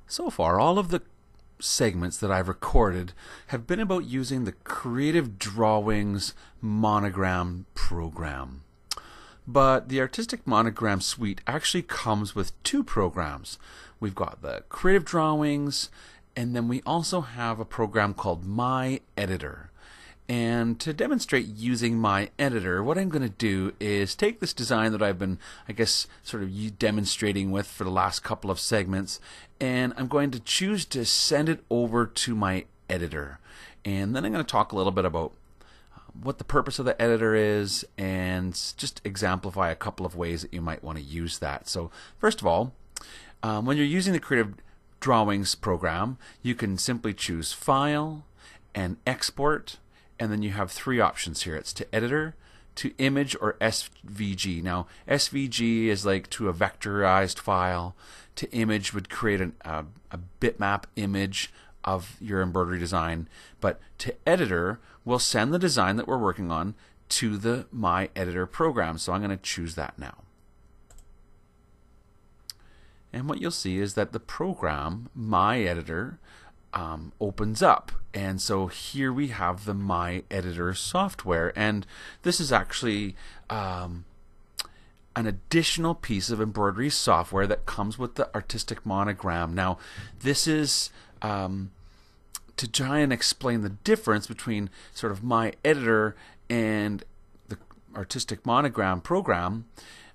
So far, all of the segments that I've recorded have been about using the Creative Drawings Monogram program. But the Artistic Monogram suite actually comes with two programs. We've got the Creative Drawings, and then we also have a program called My Editor. And to demonstrate using My Editor, what I'm going to do is take this design that I've been, sort of demonstrating with for the last couple of segments, and I'm going to choose to send it over to My Editor. And then I'm going to talk a little bit about what the purpose of the editor is and just exemplify a couple of ways that you might want to use that. So first of all, when you're using the Creative Drawings program, you can simply choose File and Export. And then you have three options here. It's to editor, to image, or SVG. Now, SVG is like to a vectorized file. To image would create a bitmap image of your embroidery design. But to editor, we'll send the design that we're working on to the My Editor program. So I'm going to choose that now. And what you'll see is that the program, My Editor, opens up. And so here we have the My Editor software, and this is actually an additional piece of embroidery software that comes with the Artistic Monogram. Now this is to try and explain the difference between sort of My Editor and the Artistic Monogram program.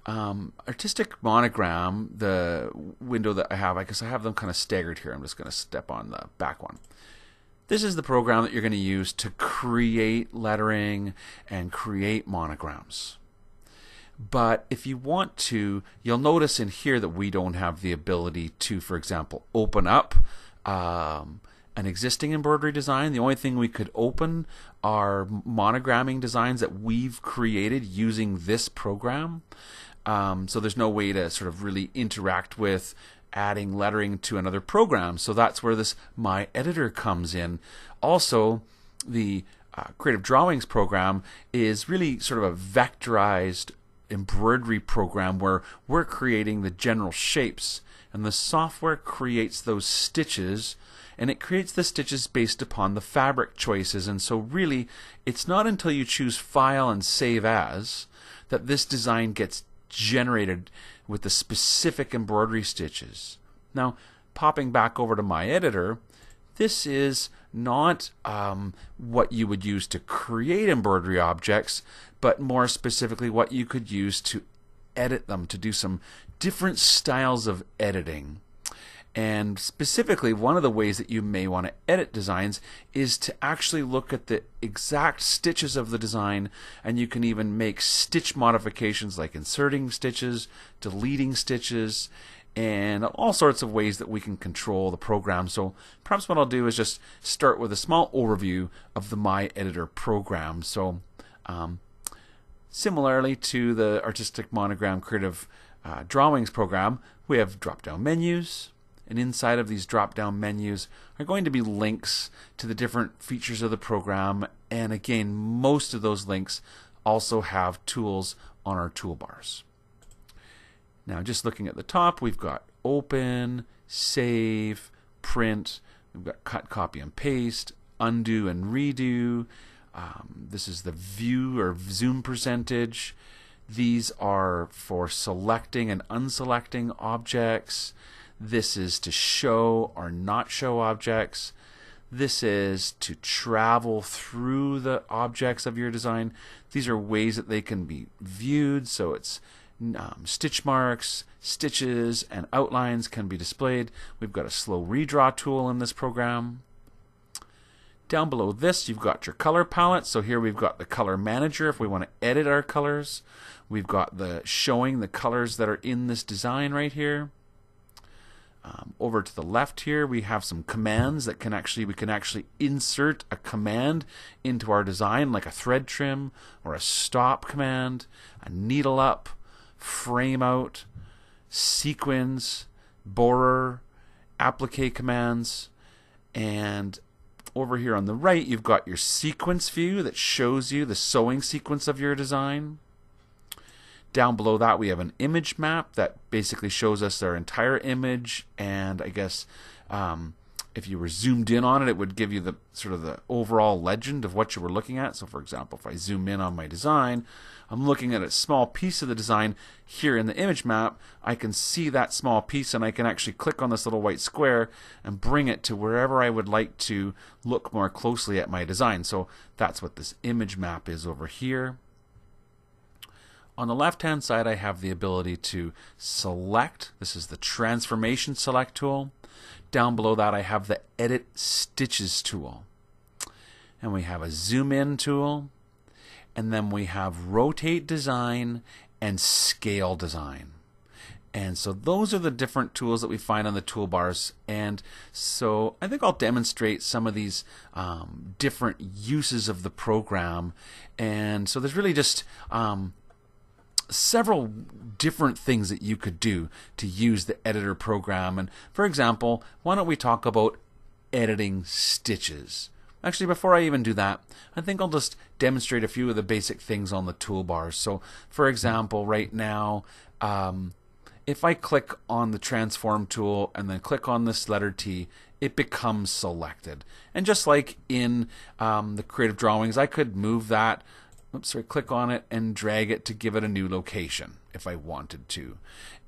Artistic Monogram, the window that I have, I guess I have them kind of staggered here. I'm just going to step on the back one. This is the program that you're going to use to create lettering and create monograms. But if you want to, you'll notice in here that we don't have the ability to, for example, open up an existing embroidery design. The only thing we could open are monogramming designs that we've created using this program. So there's no way to sort of really interact with adding lettering to another program. So that's where this My Editor comes in. Also, the Creative Drawings program is really sort of a vectorized embroidery program where we're creating the general shapes, and the software creates those stitches, and it creates the stitches based upon the fabric choices. And so really, it's not until you choose File and Save As that this design gets generated with the specific embroidery stitches. Now, popping back over to My Editor, this is not what you would use to create embroidery objects, but more specifically what you could use to edit them, to do some different styles of editing. And specifically, one of the ways that you may want to edit designs is to actually look at the exact stitches of the design, and you can even make stitch modifications like inserting stitches, deleting stitches, and all sorts of ways that we can control the program. So perhaps what I'll do is just start with a small overview of the My Editor program. So similarly to the Artistic Monogram Creative Drawings program, we have drop-down menus. And inside of these drop-down menus are going to be links to the different features of the program. And again, most of those links also have tools on our toolbars. Now, just looking at the top, we've got Open, Save, Print. We've got Cut, Copy, and Paste, Undo and Redo. This is the View or Zoom percentage. These are for selecting and unselecting objects. This is to show or not show objects. This is to travel through the objects of your design. These are ways that they can be viewed. So it's stitch marks, stitches, and outlines can be displayed. We've got a slow redraw tool in this program. Down below this, you've got your color palette. So here we've got the color manager if we want to edit our colors. We've got the showing the colors that are in this design right here. Over to the left here, we have some commands that we can actually insert a command into our design, like a thread trim or a stop command, a needle up, frame out, sequins, borer, applique commands. And over here on the right, you've got your sequence view that shows you the sewing sequence of your design. Down below that we have an image map that basically shows us our entire image, and I guess if you were zoomed in on it, it would give you the sort of the overall legend of what you were looking at. So for example, if I zoom in on my design, I'm looking at a small piece of the design here in the image map. I can see that small piece, and I can actually click on this little white square and bring it to wherever I would like to look more closely at my design. So that's what this image map is over here. On the left-hand side, I have the ability to select. This is the transformation select tool. Down below that, I have the edit stitches tool. And we have a zoom in tool. And then we have rotate design and scale design. And so those are the different tools that we find on the toolbars. And so I think I'll demonstrate some of these different uses of the program. And so there's really just several different things that you could do to use the editor program. And for example, why don't we talk about editing stitches? Actually, before I even do that, I think I'll just demonstrate a few of the basic things on the toolbars. So for example, right now, if I click on the transform tool and then click on this letter T, it becomes selected. And just like in the creative drawings, I could move that, click on it and drag it to give it a new location if I wanted to.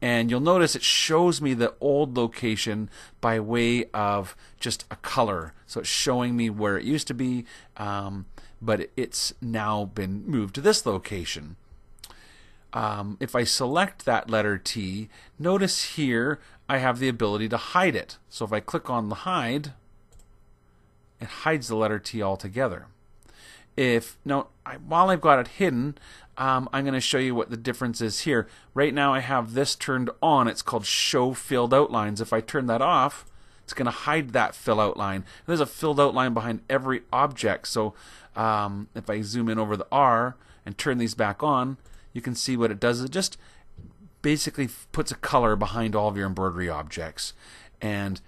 And you'll notice it shows me the old location by way of just a color. So it's showing me where it used to be, but it's now been moved to this location. If I select that letter T, notice here I have the ability to hide it. So if I click on the hide, it hides the letter T altogether. While I've got it hidden, I'm going to show you what the difference is here. Right now I have this turned on. It's called Show Filled Outlines. If I turn that off, it's going to hide that fill outline. There's a filled outline behind every object. So if I zoom in over the R and turn these back on, you can see what it does. It just basically puts a color behind all of your embroidery objects. And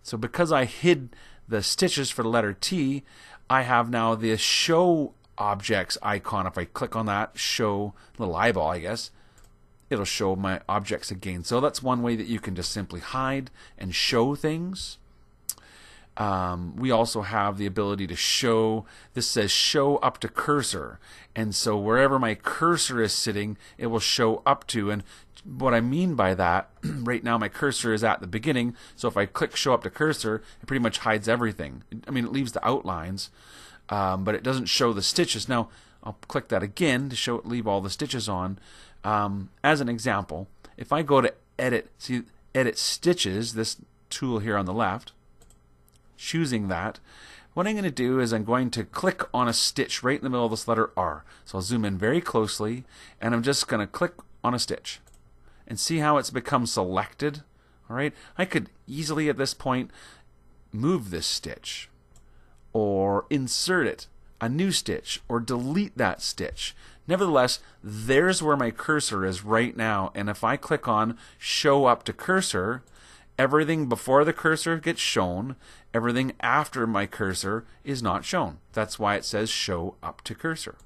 so because I hid the stitches for the letter T, I have now the show objects icon. If I click on that, show little eyeball, I guess, it'll show my objects again. So that's one way that you can just simply hide and show things. We also have the ability to show, this says show up to cursor. And so wherever my cursor is sitting, it will show up to. And what I mean by that, right now my cursor is at the beginning, so if I click show up to cursor, it pretty much hides everything. I mean, it leaves the outlines, but it doesn't show the stitches. Now, I'll click that again to leave all the stitches on. As an example, if I go to edit stitches, this tool here on the left, choosing that, what I'm going to do is I'm going to click on a stitch right in the middle of this letter R. So I'll zoom in very closely, and I'm just going to click on a stitch. And see how it's become selected? All right, I could easily at this point move this stitch, or insert it, a new stitch, or delete that stitch. Nevertheless, there's where my cursor is right now, and if I click on show up to cursor, everything before the cursor gets shown, everything after my cursor is not shown. That's why it says show up to cursor.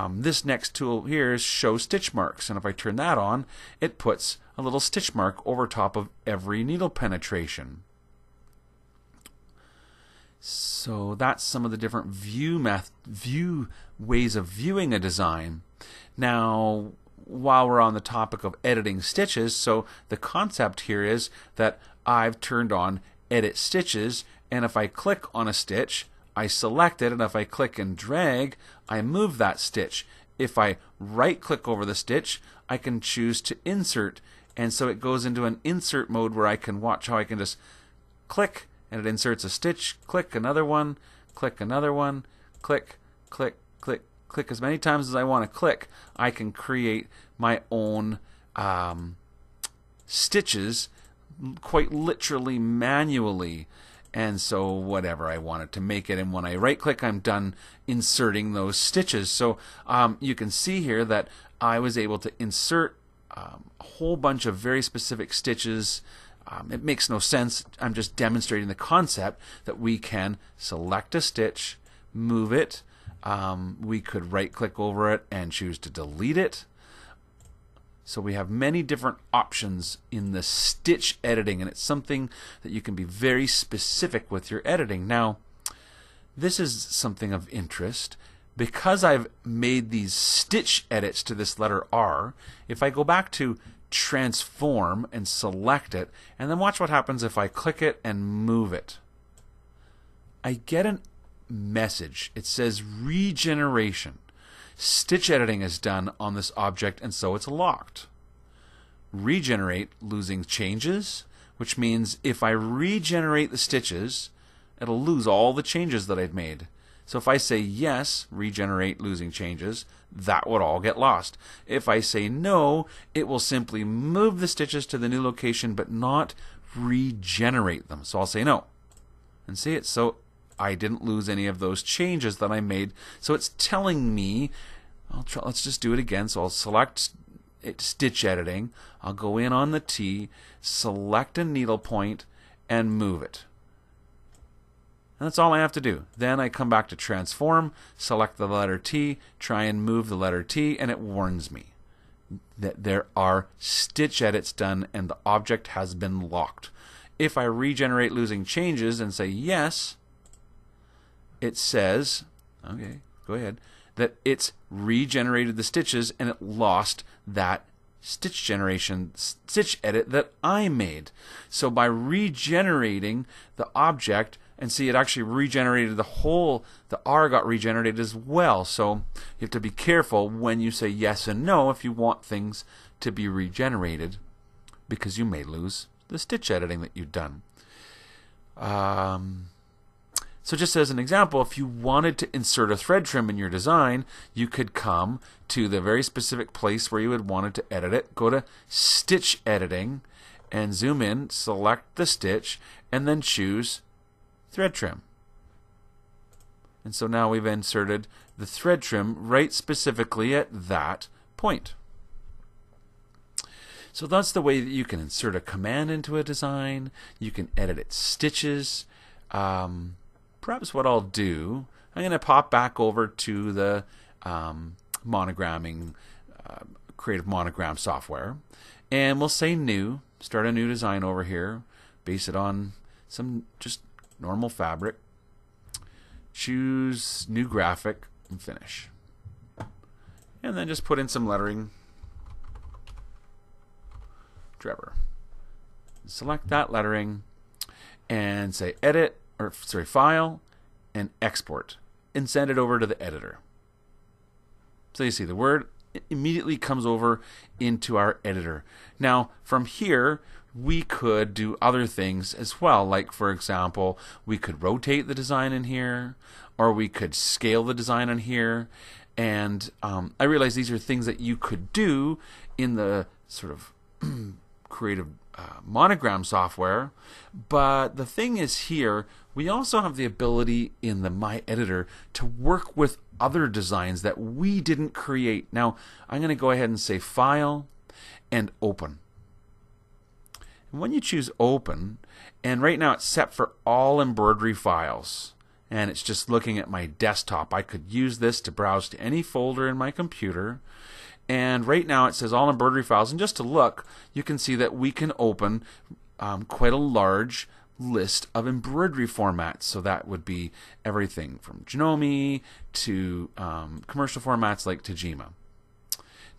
This next tool here is show stitch marks, and if I turn that on, it puts a little stitch mark over top of every needle penetration. So that's some of the different view ways of viewing a design. Now, while we're on the topic of editing stitches, so the concept here is that I've turned on edit stitches, and if I click on a stitch, I select it, and if I click and drag, I move that stitch. If I right-click over the stitch, I can choose to insert, and so it goes into an insert mode where I can watch how I can just click, and it inserts a stitch, click another one, click another one, click, click, click, click as many times as I want to click. I can create my own stitches quite literally manually. And so whatever I wanted to make it, and when I right click, I'm done inserting those stitches. So you can see here that I was able to insert a whole bunch of very specific stitches. It makes no sense. I'm just demonstrating the concept that we can select a stitch, move it, We could right click over it and choose to delete it. So we have many different options in the stitch editing, and it's something that you can be very specific with your editing. Now, this is something of interest. Because I've made these stitch edits to this letter R, if I go back to transform and select it, and then watch what happens if I click it and move it. I get a message. It says regeneration. Stitch editing is done on this object, and so it's locked. Regenerate, losing changes, which means if I regenerate the stitches, it'll lose all the changes that I've made. So if I say yes, regenerate, losing changes, that would all get lost. If I say no, it will simply move the stitches to the new location but not regenerate them. So I'll say no. And see it? So I didn't lose any of those changes that I made. So it's telling me, let's just do it again. So I'll select stitch editing. I'll go in on the T, select a needle point, and move it. And that's all I have to do. Then I come back to transform, select the letter T, try and move the letter T, and it warns me that there are stitch edits done and the object has been locked. If I regenerate losing changes and say yes, it says, okay, go ahead, that it's regenerated the stitches and it lost that stitch edit that I made. So by regenerating the object, and see, it actually regenerated the R got regenerated as well. So you have to be careful when you say yes and no if you want things to be regenerated, because you may lose the stitch editing that you've done. So just as an example, if you wanted to insert a thread trim in your design, you could come to the very specific place where you would wanted to edit it, go to Stitch Editing, and zoom in, select the stitch, and then choose Thread Trim. And so now we've inserted the thread trim right specifically at that point. So that's the way that you can insert a command into a design. You can edit its stitches. Perhaps what I'll do, I'm going to pop back over to the monogramming, Creative Monogram software, and we'll say new, start a new design over here, base it on some just normal fabric, choose new graphic, and finish. And then just put in some lettering, Trevor. Select that lettering and say edit, file, and export, and send it over to the editor. So you see the word immediately comes over into our editor. Now from here we could do other things as well, like for example we could rotate the design in here, or we could scale the design in here, and I realize these are things that you could do in the sort of Creative Monogram software, but the thing is here we also have the ability in the My Editor to work with other designs that we didn't create. Now I'm going to go ahead and say File and Open. And when you choose Open, and right now it's set for all embroidery files, and it's just looking at my desktop. I could use this to browse to any folder in my computer. And right now it says all embroidery files, and just to look, you can see that we can open quite a large list of embroidery formats. So that would be everything from Janome to commercial formats like Tajima.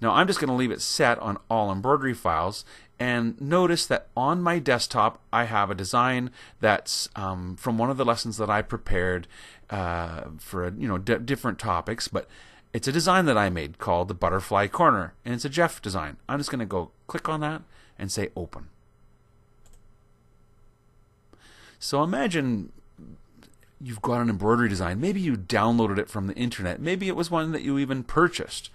Now I'm just going to leave it set on all embroidery files, and notice that on my desktop I have a design that's from one of the lessons that I prepared for different topics, but it's a design that I made called the Butterfly Corner, and it's a Jeff design. I'm just going to go click on that and say Open. So imagine you've got an embroidery design. Maybe you downloaded it from the internet. Maybe it was one that you even purchased.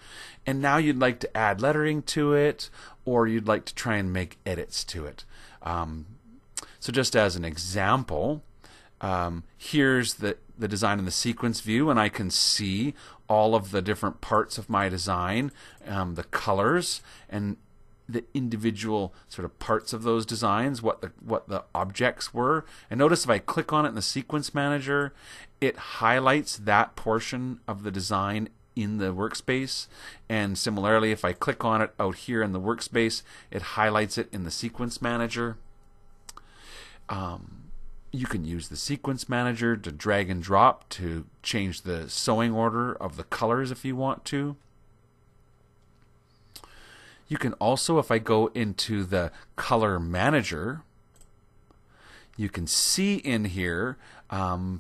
And now you'd like to add lettering to it, or you'd like to try and make edits to it. So just as an example, here's the design in the sequence view, and I can see all of the different parts of my design, the colors, and the individual sort of parts of those designs, what the objects were. And notice if I click on it in the Sequence Manager, it highlights that portion of the design in the workspace. And similarly, if I click on it out here in the workspace, it highlights it in the Sequence Manager. You can use the Sequence Manager to drag and drop to change the sewing order of the colors if you want to. You can also, if I go into the Color Manager, you can see in here,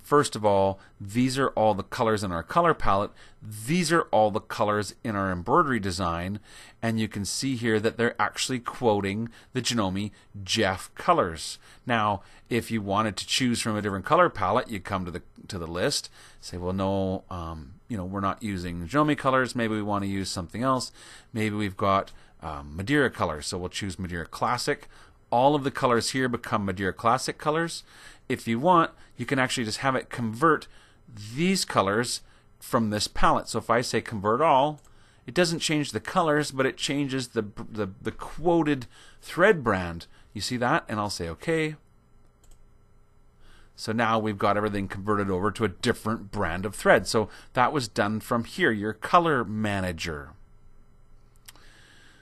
first of all, these are all the colors in our color palette. These are all the colors in our embroidery design. And you can see here that they're actually quoting the Janome Jeff colors. Now, if you wanted to choose from a different color palette, you come to the list, say, well, no, we're not using Janome colors. Maybe we want to use something else. Maybe we've got Madeira colors, so we'll choose Madeira Classic. All of the colors here become Madeira Classic colors. If you want, you can actually just have it convert these colors from this palette. So if I say convert all, it doesn't change the colors, but it changes the quoted thread brand. You see that? And I'll say OK. So now we've got everything converted over to a different brand of thread. So that was done from here, your Color Manager.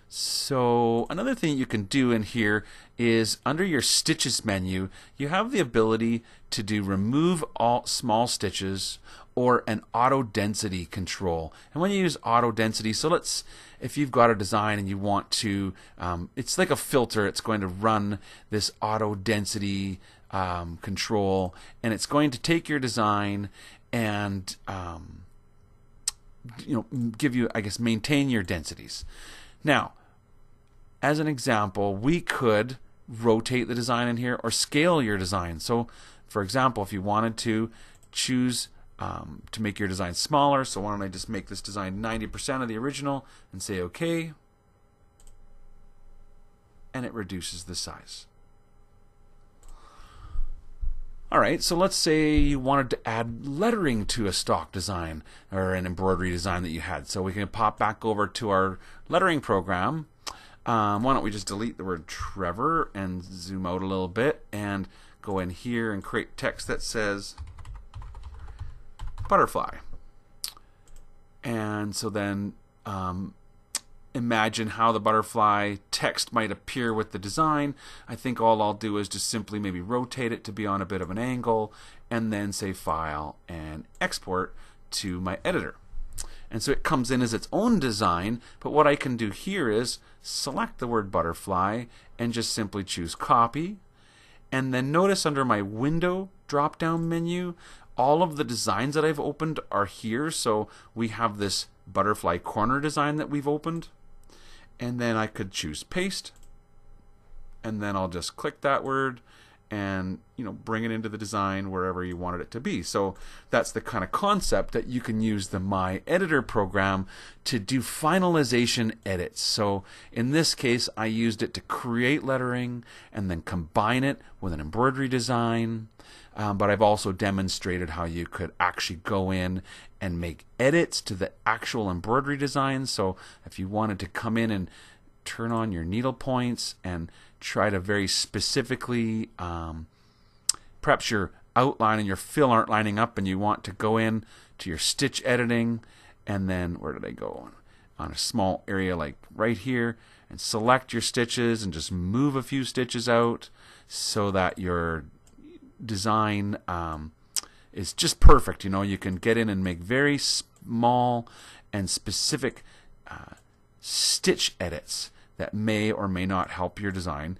So another thing you can do in here is under your Stitches menu, you have the ability to do remove all small stitches or an auto density control. And when you use auto density, so if you've got a design and you want to, it's like a filter, it's going to run this auto density control, and it's going to take your design and give you, I guess, maintain your densities. Now, as an example, we could rotate the design in here or scale your design. So, for example, if you wanted to choose to make your design smaller, so why don't I just make this design 90% of the original and say OK, and it reduces the size. Alright, so let's say you wanted to add lettering to a stock design or an embroidery design that you had. So we can pop back over to our lettering program. Why don't we just delete the word Trevor and zoom out a little bit and go in here and create text that says butterfly. And so then imagine how the butterfly text might appear with the design. I think all I'll do is just simply maybe rotate it to be on a bit of an angle and then say File and Export to my editor. And so it comes in as its own design, but what I can do here is select the word butterfly and just simply choose Copy. And then notice under my Window drop-down menu, all of the designs that I've opened are here. So we have this butterfly corner design that we've opened. And then I could choose Paste. And then I'll just click that word and bring it into the design wherever you wanted it to be. So that's the kind of concept that you can use the My Editor program to do finalization edits. So in this case, I used it to create lettering and then combine it with an embroidery design. But I've also demonstrated how you could actually go in and make edits to the actual embroidery design. So if you wanted to come in and turn on your needle points and try to very specifically, perhaps your outline and your fill aren't lining up and you want to go in to your stitch editing, and then where did I go? On a small area like right here, and select your stitches and just move a few stitches out so that your design is just perfect. You can get in and make very small and specific stitch edits that may or may not help your design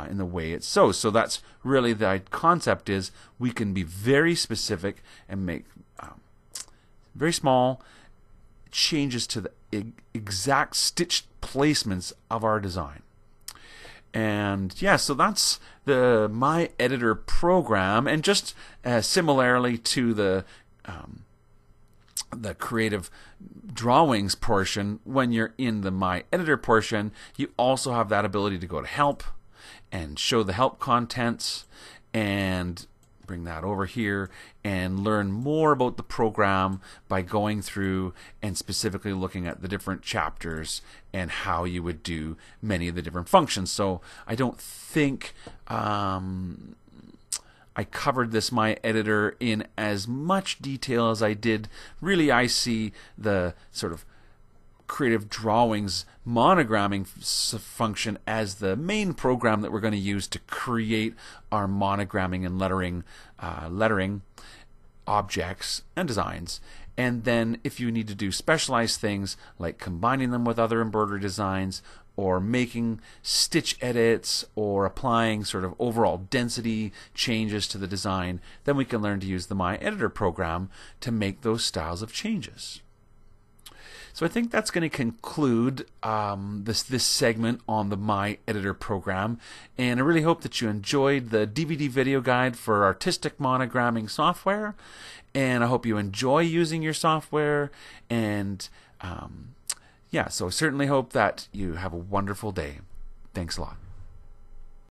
in the way it sews. So that's really the concept, is we can be very specific and make very small changes to the exact stitch placements of our design. And yeah, so that's the My Editor program. And just similarly to the creative drawings portion, when you're in the My Editor portion, you also have that ability to go to Help and show the help contents and bring that over here and learn more about the program by going through and specifically looking at the different chapters and how you would do many of the different functions. So I don't think I covered this My Editor in as much detail as I did. Really, I see the sort of creative drawings monogramming function as the main program that we're going to use to create our monogramming and lettering objects and designs. And then if you need to do specialized things like combining them with other embroidery designs or making stitch edits or applying sort of overall density changes to the design, then we can learn to use the My Editor program to make those styles of changes. So I think that's going to conclude this segment on the My Editor program, and I really hope that you enjoyed the DVD video guide for artistic monogramming software, and I hope you enjoy using your software, and so I certainly hope that you have a wonderful day. Thanks a lot.